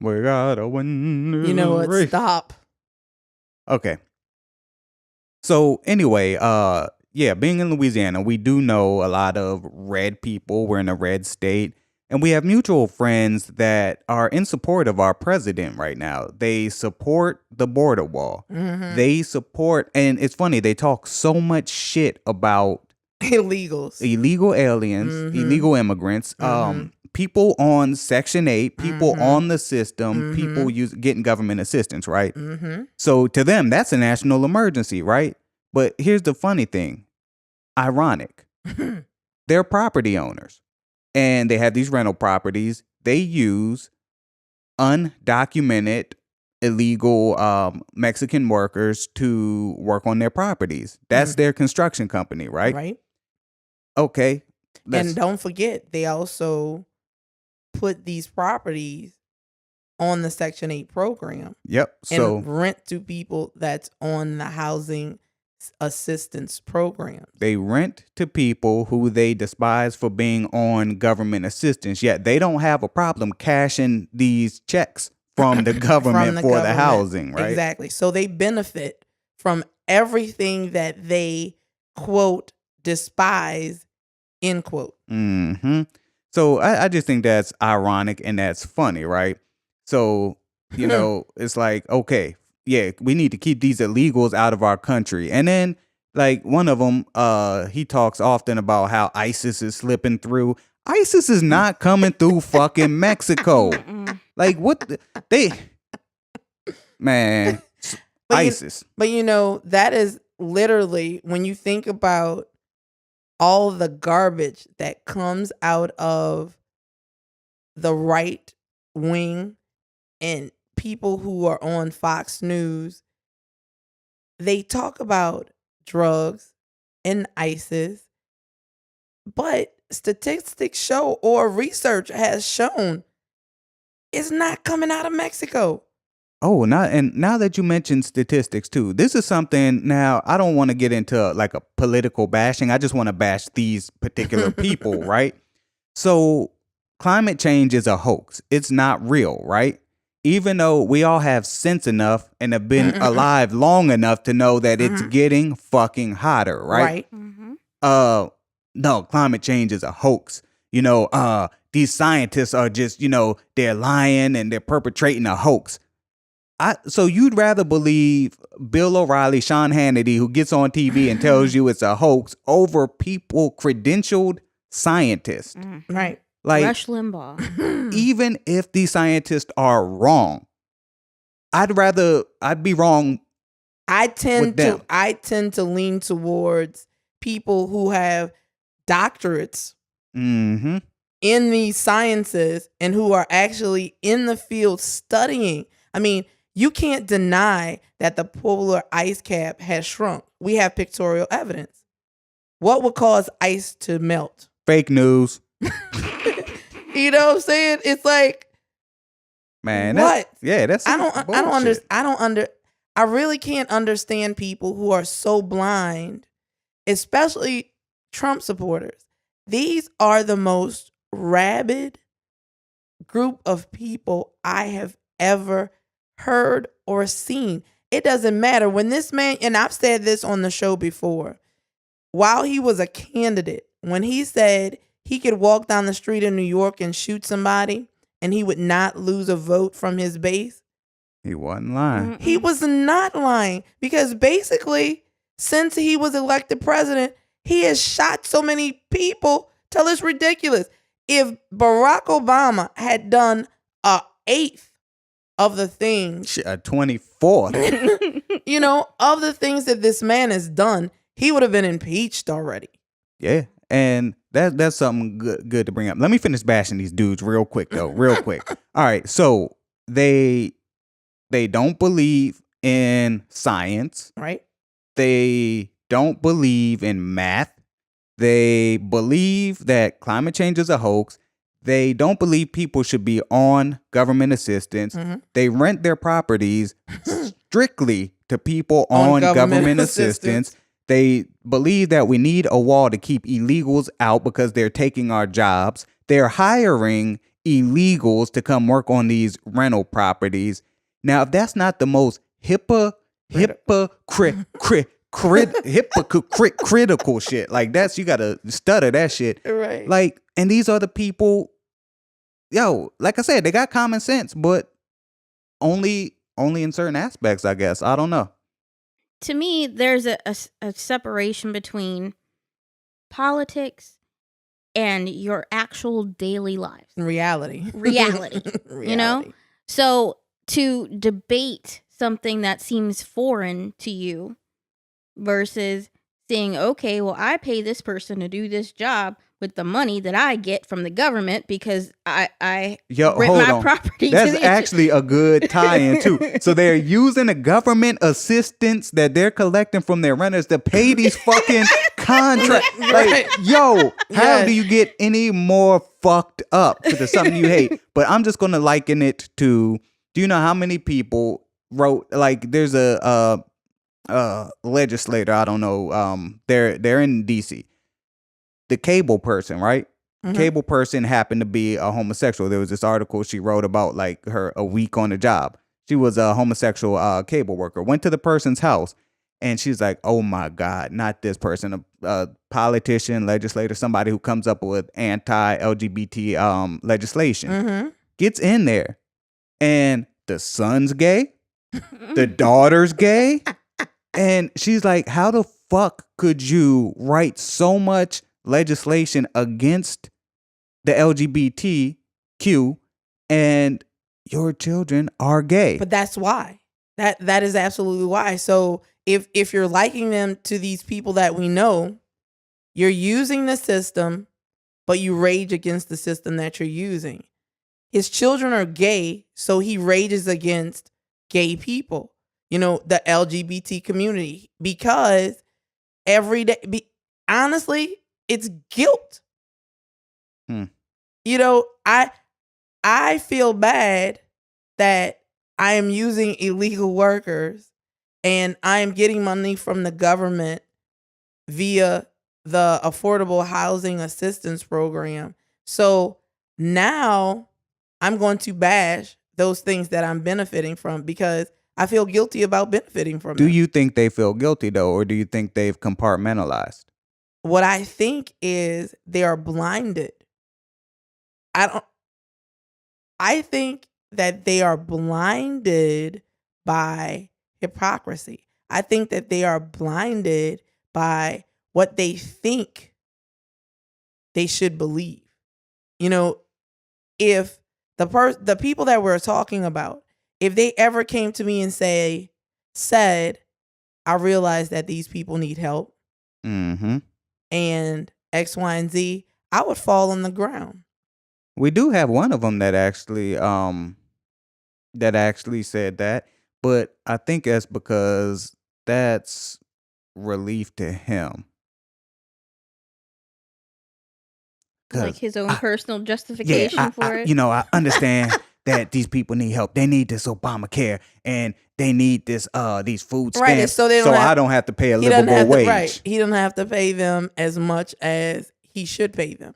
We gotta win. You know what? Race. Stop. Okay. So anyway, yeah, being in Louisiana, we do know a lot of red people. We're in a red state. And we have mutual friends that are in support of our president right now. They support the border wall. Mm-hmm. They support, and it's funny, they talk so much shit about Illegals, illegal aliens, illegal immigrants, people on Section 8, people on the system, people getting government assistance, right? So to them, that's a national emergency, right? But here's the funny thing. Ironic. They're property owners. And they have these rental properties. They use undocumented, illegal Mexican workers to work on their properties. That's their construction company, right? Right. Okay. And don't forget, they also put these properties on the Section 8 program. Yep. So and rent to people that's on the housing assistance program. They rent to people who they despise for being on government assistance, yet they don't have a problem cashing these checks from the government the housing, right? Exactly. So they benefit from everything that they, quote, despise, end quote. So I just think that's ironic and that's funny, right? So, you know, it's like, okay, yeah, we need to keep these illegals out of our country. And then, like, one of them, he talks often about how ISIS is slipping through. ISIS is not coming through fucking Mexico. Like, what? Man, ISIS. But, you know, that is literally, when you think about all the garbage that comes out of the right wing and people who are on Fox News, they talk about drugs and ISIS, but statistics show, or research has shown, it's not coming out of Mexico. Oh, now that you mentioned statistics too, this is something. Now, I don't want to get into like a political bashing. I just want to bash these particular people, right? So climate change is a hoax. It's not real, right? Even though we all have sense enough and have been alive long enough to know that it's getting fucking hotter, right? No, climate change is a hoax. You know, these scientists are just, you know, they're lying and they're perpetrating a hoax. So you'd rather believe Bill O'Reilly, Sean Hannity, who gets on TV and tells you it's a hoax, over people credentialed scientists. Right. Like Rush Limbaugh. Even if these scientists are wrong, I'd be wrong. I tend to lean towards people who have doctorates in these sciences and who are actually in the field studying. I mean, you can't deny that the polar ice cap has shrunk. We have pictorial evidence. What would cause ice to melt? Fake news. You know what I'm saying? It's like, man, what? That's I really can't understand people who are so blind, especially Trump supporters. These are the most rabid group of people I have ever heard or seen. It doesn't matter when this man, and I've said this on the show before, while he was a candidate, when he said he could walk down the street in New York and shoot somebody and he would not lose a vote from his base, he wasn't lying. He was not lying, because basically, since he was elected president, he has shot so many people till it's ridiculous. If Barack Obama had done an eighth of the things, a 24th, you know, of the things that this man has done, he would have been impeached already. Yeah, and that's something good to bring up. Let me finish bashing these dudes real quick, though. Real quick. All right, so they don't believe in science. Right. They don't believe in math. They believe that climate change is a hoax. They don't believe people should be on government assistance. They rent their properties strictly to people on government assistance. They believe that we need a wall to keep illegals out because they're taking our jobs. They're hiring illegals to come work on these rental properties. Now, if that's not the most hypocritical shit, like that's, you gotta stutter that shit. Right. Like, and these are the people, like I said, they got common sense, but only in certain aspects, I guess. I don't know. To me, there's a separation between politics and your actual daily lives. Reality. You know? So to debate something that seems foreign to you versus saying, okay, well, I pay this person to do this job with the money that I get from the government because I rent my property. That's actually a good tie-in too. So they're using the government assistance that they're collecting from their renters to pay these fucking contracts. Like, how do you get any more fucked up to something you hate? But I'm just gonna liken it to, do you know how many people wrote, like, there's a legislator, I don't know, they're in DC. The cable person, right? Mm-hmm. Cable person happened to be a homosexual. There was this article she wrote about, like, her a week on the job. She was a homosexual cable worker. Went to the person's house, and she's like, "Oh my God, not this person, a politician, legislator, somebody who comes up with anti-LGBT legislation." Mm-hmm. Gets in there, and the son's gay, the daughter's gay, and she's like, "How the fuck could you write so much legislation against the LGBTQ and your children are gay?" But that's why. That is absolutely why. So if you're liking them to these people that we know, you're using the system, but you rage against the system that you're using. His children are gay, so he rages against gay people, the LGBT community, because every day, honestly, it's guilt. I feel bad that I am using illegal workers and I am getting money from the government via the Affordable Housing Assistance Program. So now I'm going to bash those things that I'm benefiting from because I feel guilty about benefiting from them. Do you think they feel guilty though, or do you think they've compartmentalized? What I think is they are blinded. I think that they are blinded by hypocrisy. I think that they are blinded by what they think they should believe. If the people that we're talking about, if they ever came to me and said, I realize that these people need help. Mm-hmm. And X, Y, and Z, I would fall on the ground. We do have one of them that actually said that, but I think that's because that's relief to him. Like his own personal justification for it. I understand that these people need help. They need this Obamacare and they need this these food stamps. So I don't have to pay a livable wage. Right. He doesn't have to pay them as much as he should pay them.